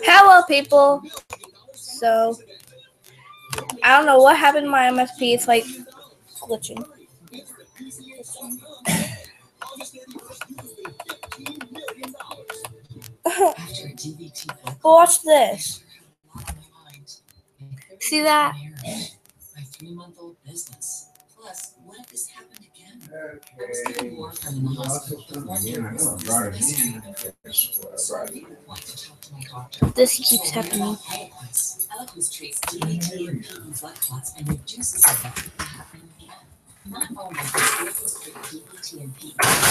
Hello, people. So, I don't know what happened to my MSP. It's like glitching. Watch this. See that? My 3-month-old business. Plus, what if this happened again? I was getting more from the hospital. Want to talk to my doctor. This keeps happening. Eliquis treats DVT and PE blood clots and reduces the effect of happening again. Not only does Eliquis treat DVT and PE blood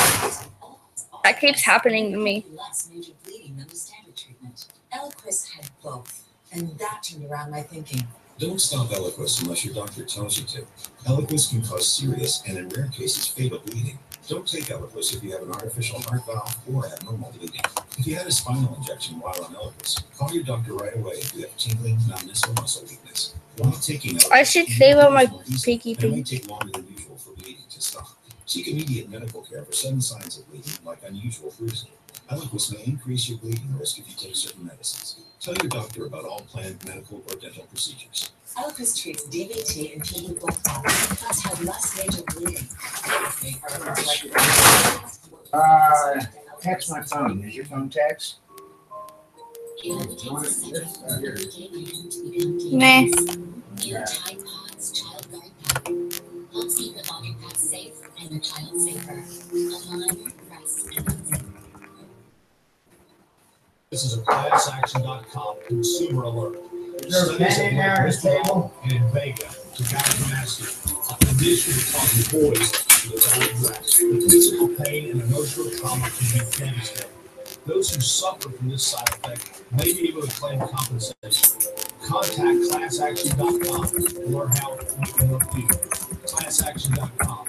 clots, That keeps happening to me. less major bleeding than the standard treatment. Eliquis had both, and that turned around my thinking. Don't stop Eliquis unless your doctor tells you to. Eliquis can cause serious and, in rare cases, fatal bleeding. Don't take Eliquis if you have an artificial heart valve or abnormal bleeding. If you had a spinal injection while on Eliquis, call your doctor right away if you have tingling, numbness, or muscle weakness. While taking Eliquis, I should save up my pinky it may thing. take longer than usual for bleeding to stop. Seek immediate medical care for sudden signs of bleeding, like unusual bruising. Eliquis may increase your bleeding risk if you take certain medicines. Tell your doctor about all planned medical or dental procedures. Eliquis treats DVT and PE blood clots, plus have less major bleeding. Text my phone. Is your phone text? Nah. Tide Pods Child Guard Pack helps keep the bonding pack safe and your child safer. Align, press, and unzip. This is a ClassAction.com consumer alert. There's a pen in there at the table. And in Vega, tobacco master, a condition that causes boys to address. The physical pain and emotional trauma can be devastating. Those who suffer from this side effect may be able to claim compensation. Contact ClassAction.com to learn how we can help you. ClassAction.com.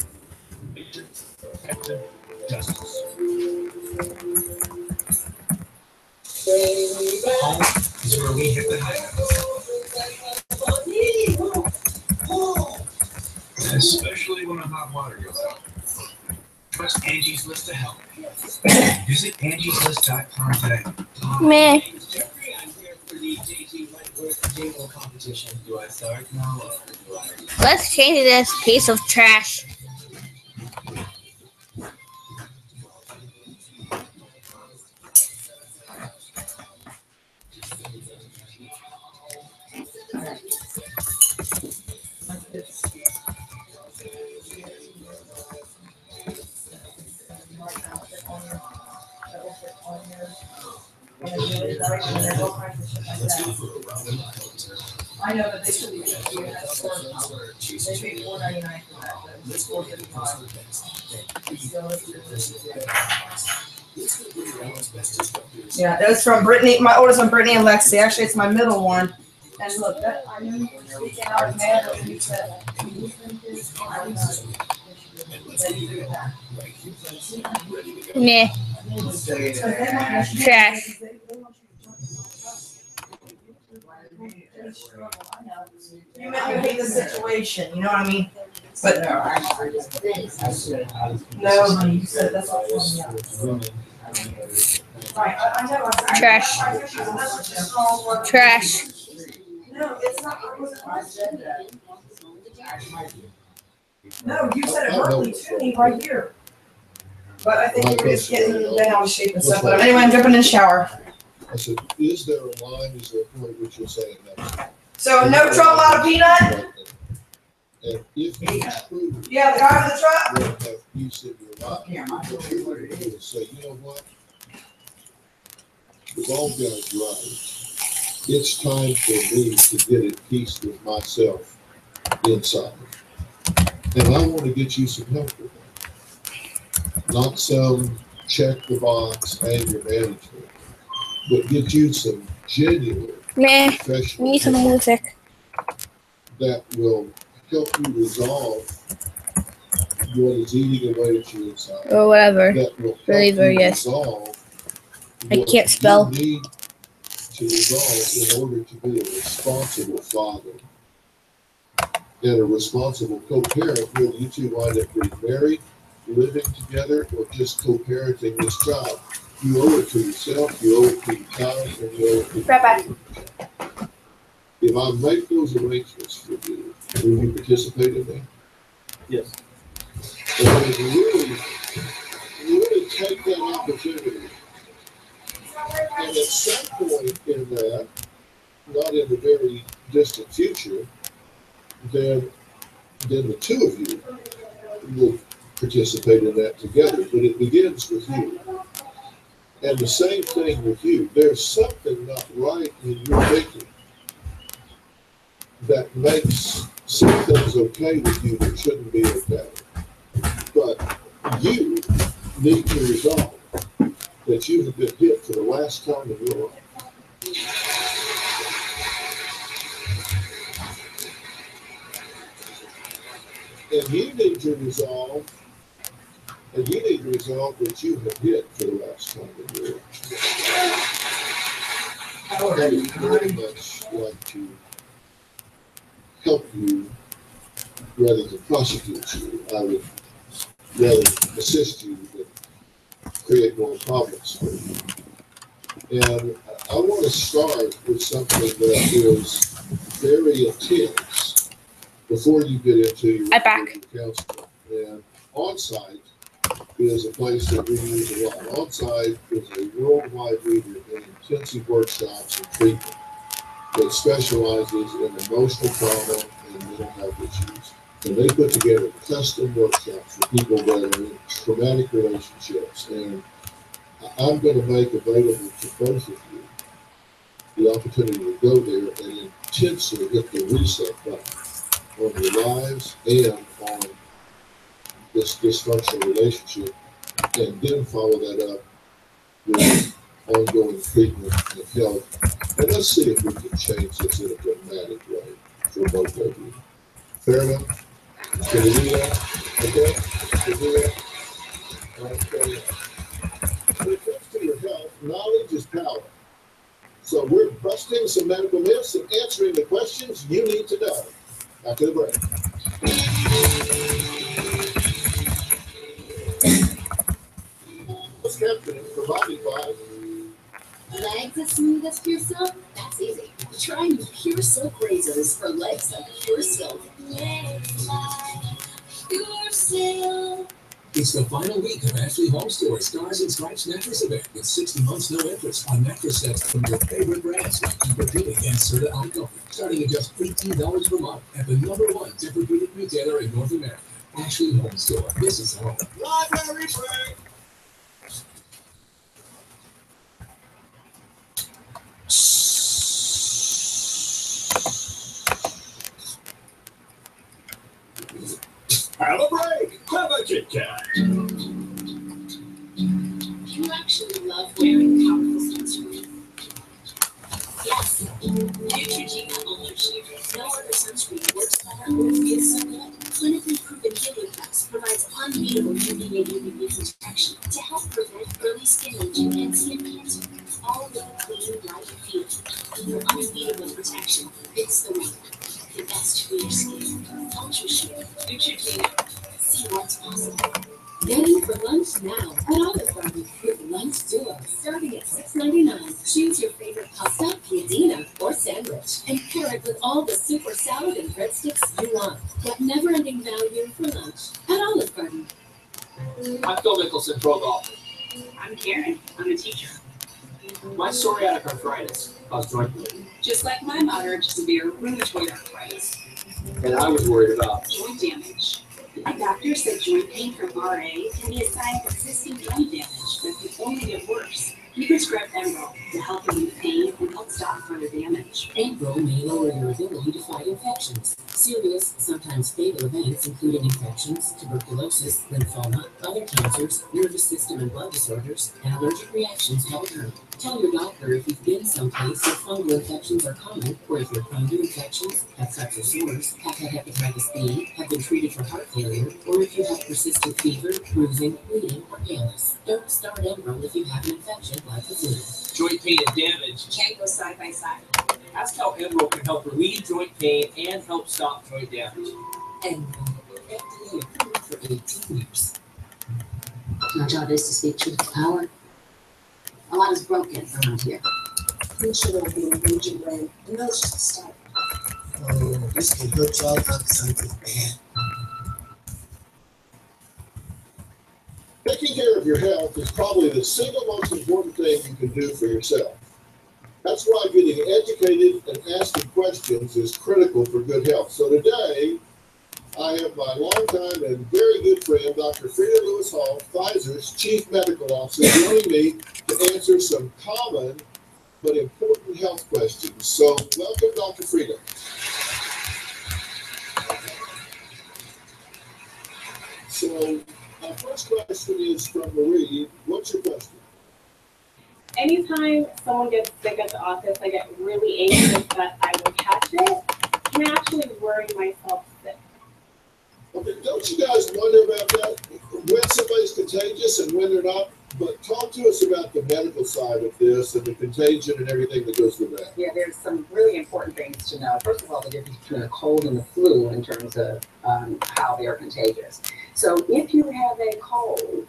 Effective justice. Home is where we hit the high notes. Especially when the hot water goes out. Trust Angie's List to help. Visit Angie'sList.com today. Meh. Jeffrey, I'm here for the JG Wentworth Jingle competition. Do I start now or do I? Let's change this piece of trash. I know that they should be. They pay $4.99 for that, but it's $4.55. Yeah, that was from Brittany, my oldest one, Brittany and Lexi. Actually, it's my middle one. And look, that I knew you were speaking out of man, but you said Meh. Trash. You meant you hate the situation, you know what I mean? But no, honey, you said that's what right, I know. Trash. Trash. No, it's not. I said that. No, you said it verbally to me right here. But I think you're just getting bent out of shape and stuff. But anyway, I'm jumping in the shower. I said, is there a line, is there a point which you'll say it next? So no trouble out of peanut? And if you truly Yeah, the guy with the truck? want to have peace in your life, what you want to do is say, you know what? With all God's right, it's time for me to get at peace with myself inside. And I want to get you some help with that. Not some check the box anger management, but get you some genuine Meh. professional Need some help music. that will help you resolve what is eating away at you inside. Or whatever. That will help Reliever, you yes. resolve I what can't spell. you need to resolve in order to be a responsible father and a responsible co-parent, whether you two wind up getting married, living together, or just co-parenting this child. You owe it to yourself, you owe it to your town, and you owe it to. Right back. If I make those arrangements for you, will you participate in that? Yes. And if you really take that opportunity, and at some point in that, not in the very distant future, then the two of you will participate in that together, but it begins with you. And the same thing with you. There's something not right in your thinking that makes some things okay with you that shouldn't be okay. But you need to resolve that you have been hit for the last time in your life. And you need to resolve that you have hit for the last time in your life. I would very much like to help you rather than prosecute you. I would rather assist you than create more problems for you. And I want to start with something that is very intense before you get into your counseling. And On-Site is a place that we use a lot. On-Site is a worldwide leader in intensive workshops and treatment that specializes in emotional trauma and mental health issues. And they put together custom workshops for people that are in traumatic relationships. And I'm going to make available to both of you the opportunity to go there and intensely hit the reset button on your lives and on this dysfunctional relationship, and then follow that up with ongoing treatment and health. And let's see if we can change this in a dramatic way for both of you. Fair enough? Can we do that? Okay? Can we do that? Okay. When it comes to your health, knowledge is power. So we're busting some medical myths and answering the questions you need to know. After the break. What's happening? Provided by Legs as smooth as pure silk? That's easy. Try new Pure Silk razors for legs like pure silk. Legs like pure silk. It's the final week of Ashley Home Store Stars and Stripes mattress event with 60 months no interest on mattress sets from your favorite brands like Tempur-Pedic and Serta iComfort, starting at just $18 per month at the #1 Tempur-Pedic retailer in North America. Ashley Home Store. This is home. Library break. Have a break. Have a Kit Kat. You actually love wearing powerful sunscreen. Yes, Neutrogena Ultra Sheer. No other sunscreen works better or feels so good. Clinically proven Heliopex provides unbeatable UVA UVB protection to help prevent early skin aging and skin cancer. All with a clean, light feel. For unbeatable protection, it's the way. The best for your skin. Ultra Sheer. Neutrogena. See what's possible. Ready for lunch now at Olive Garden with Lunch Duo, starting at $6.99. Choose your favorite pasta, piadina, or sandwich, and pair it with all the super salad and breadsticks you want. Get never-ending value for lunch at Olive Garden. I'm Phil Mickelson, pro golfer. I'm Karen. I'm a teacher. My psoriatic arthritis caused joint pain, Just like my moderate to severe rheumatoid arthritis, and I was worried about joint damage. My doctor said joint pain from RA can be a sign of existing joint damage that can only get worse. He prescribed Enbrel to help relieve pain and help stop further damage. Enbrel may lower your ability to fight infections. Serious, sometimes fatal events, including infections, tuberculosis, lymphoma, other cancers, nervous system and blood disorders, and allergic reactions have occurred. Tell your doctor if you've been someplace where fungal infections are common, or if you're prone to infections, have cuts or sores, have had hepatitis B, have been treated for heart failure, or if you have persistent fever, bruising, bleeding, or paleness. Don't start Enbrel if you have an infection like the flu. joint pain and damage. Can't go side by side. Ask how Enbrel can help relieve joint pain and help stop joint damage. Enbrel, FDA approved for 18 years. My job is to speak truth to power. A lot is broken around here. Pretty sure it'll be a major brain. And that's just the start. Oh, this can hurt y'all up something bad. Taking care of your health is probably the single most important thing you can do for yourself. That's why getting educated and asking questions is critical for good health. So today, I have my longtime and very good friend, Dr. Frida Lewis Hall, Pfizer's Chief Medical Officer, joining me to answer some common but important health questions. So welcome, Dr. Frida. So our first question is from Marie. What's your question? Anytime someone gets sick at the office, I get really anxious that I will catch it. Can actually worry myself sick. Okay, don't you guys wonder about that? When somebody's contagious and when they're not? But talk to us about the medical side of this and the contagion and everything that goes with that. Yeah, there's some really important things to know. First of all, the difference between a cold and the flu in terms of how they are contagious. So if you have a cold,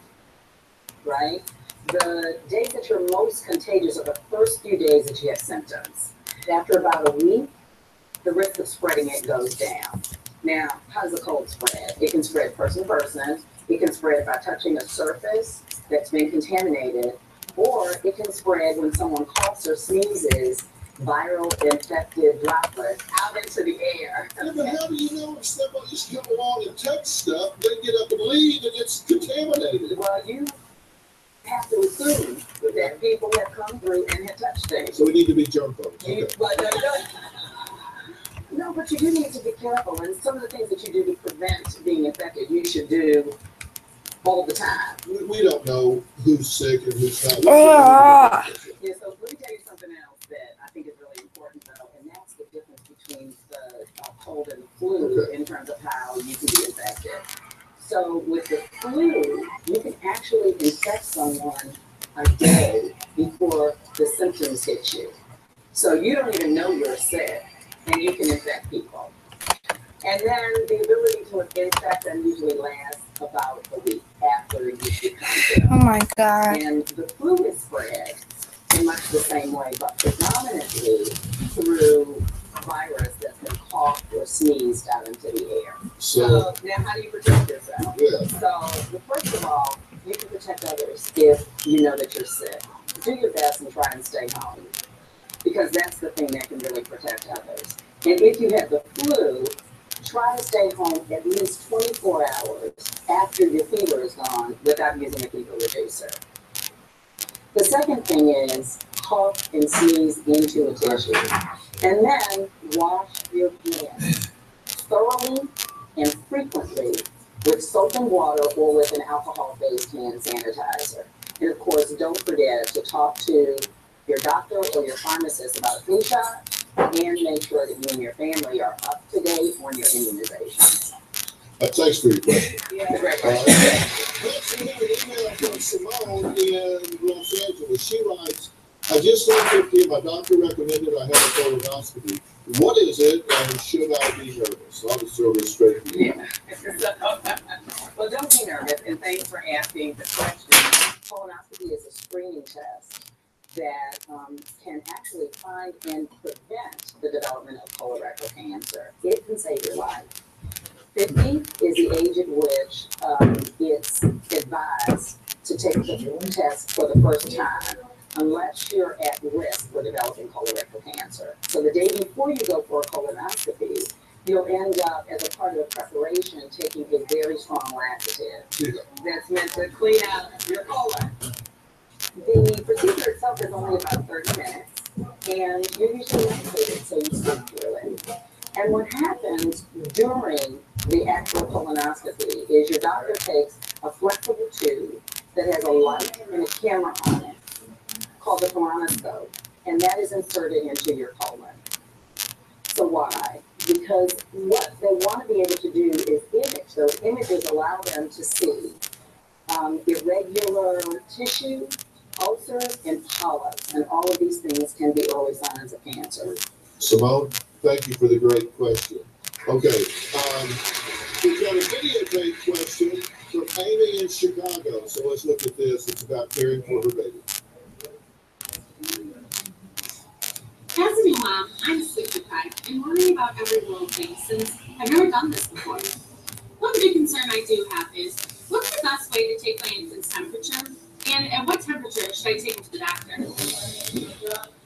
right, the days that you're most contagious are the first few days that you have symptoms. After about a week, the risk of spreading it goes down. Now, how does a cold spread? It can spread person to person. It can spread by touching a surface that's been contaminated, or it can spread when someone coughs or sneezes viral infected droplets out into the air. Yeah, but how do you know if somebody just come along and touch stuff, they get up and leave and it's contaminated? Well, you have to assume that people have come through and have touched things. So we need to be germ prone. Okay. No, but you do need to be careful, and some of the things that you do to prevent being infected, you should do all the time. We don't know who's sick and who's not. Yeah, so let me tell you something else that I think is really important, though, and that's the difference between the cold and the flu in terms of how you can be infected. So with the flu, you can actually infect someone a day before the symptoms hit you. So you don't even know you're sick, and you can infect people. And then the ability to infect them usually lasts about a week after you become ill. Oh my God. And the flu is spread in much the same way, but predominantly through virus that's been coughed or sneezed out into the air. So now how do you protect yourself? Yeah. So first of all, you can protect others if you know that you're sick. Do your best and try and stay home, because that's the thing that can really protect others. And if you have the flu, try to stay home at least 24 hours after your fever is gone without using a fever reducer. The second thing is cough and sneeze into a tissue. And then wash your hands thoroughly and frequently with soap and water or with an alcohol-based hand sanitizer. And of course, don't forget to talk to your doctor or your pharmacist about a flu shot, and make sure that you and your family are up to date on your immunizations. Thanks for your question. Yeah. Great Next, we have an email from Simone in Los Angeles. She writes, I just turned 50. My doctor recommended I have a colonoscopy. What is it, and should I be nervous? I'll just throw this straight to you. Yeah. Well, don't be nervous, and thanks for asking the question. Colonoscopy is a screening test that can actually find and prevent the development of colorectal cancer. It can save your life. 50 is the age at which it's advised to take the test for the first time, unless you're at risk for developing colorectal cancer. So the day before you go for a colonoscopy, you'll end up, as a part of the preparation, taking a very strong laxative that's meant to clean out your colon. The procedure itself is only about 30 minutes, and you're usually medicated, so you sleep through it. And what happens during the actual colonoscopy is your doctor takes a flexible tube that has a light and a camera on it, called the colonoscope, and that is inserted into your colon. So why? Because what they want to be able to do is image. Those images allow them to see irregular tissue, ulcers, and polyps, and all of these things can be early signs of cancer. Simone, thank you for the great question. Okay, we've got a videotape question from Amy in Chicago. So let's look at this. It's about caring for her baby. I'm sleep deprived and worry about every little thing since I've never done this before. One big concern I do have is, what's the best way to take my infant's temperature? And at what temperature should I take him to the doctor?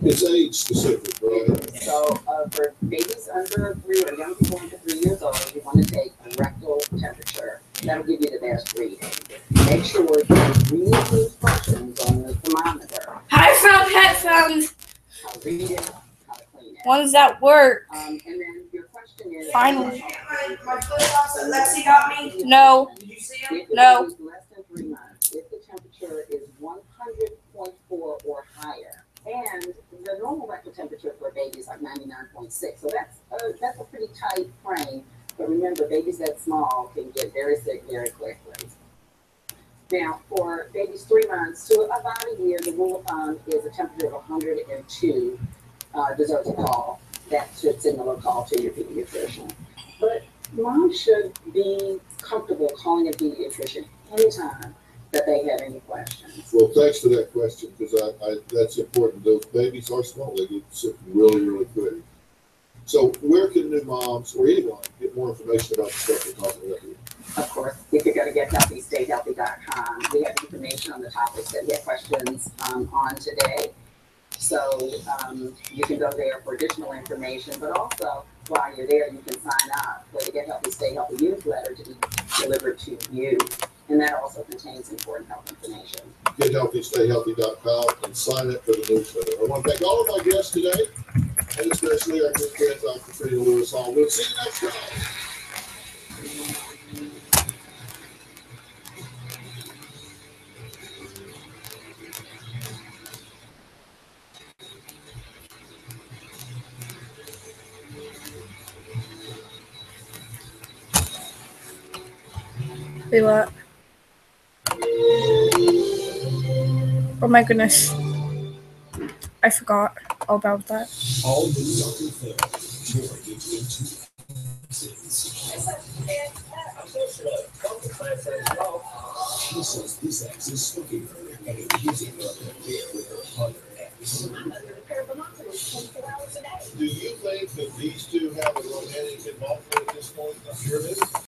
It's age specific, right? So for babies under 3 or young people under 3 years old, you want to take a rectal temperature. That'll give you the best reading. Make sure you read the instructions on the thermometer. I found headphones. How to read it, how to clean it. Ones that work. And then your question is. Finally. My flip-flops that Lexi got me. No. Did you see If the No. baby's less than 3 months, if the temperature is 100.4 or higher, and the normal rectal temperature for a baby is like 99.6, so that's a pretty tight frame. But remember, babies that small can get very sick very quickly. Now, for babies 3 months to about a year, the rule of thumb is a temperature of 102 deserves a call. That should signal a call to your pediatrician. But mom should be comfortable calling a pediatrician anytime that they have any questions. Well, thanks for that question, because I that's important. Those babies are small. They get sick really, really quick. So where can new moms or anyone get more information about the stuff we're talking about here? Of course, if you're going to gethealthystayhealthy.com, we have information on the topics that we have questions on today. So you can go there for additional information, but also while you're there, you can sign up for the Get Healthy, Stay Healthy newsletter to be delivered to you. And that also contains important health information. GetHealthyStayHealthy.com and sign up for the newsletter. I want to thank all of my guests today, and especially our good friend, Dr. Trina Lewis Hall. We'll see you next time. Wait, what? Oh my goodness. I forgot all about that. All new Dr. Phil. Joy gets into She says this ex is smoking her and is using her affair with her other ex. Do you think that these two have a romantic involvement at this point? I'm sure it is.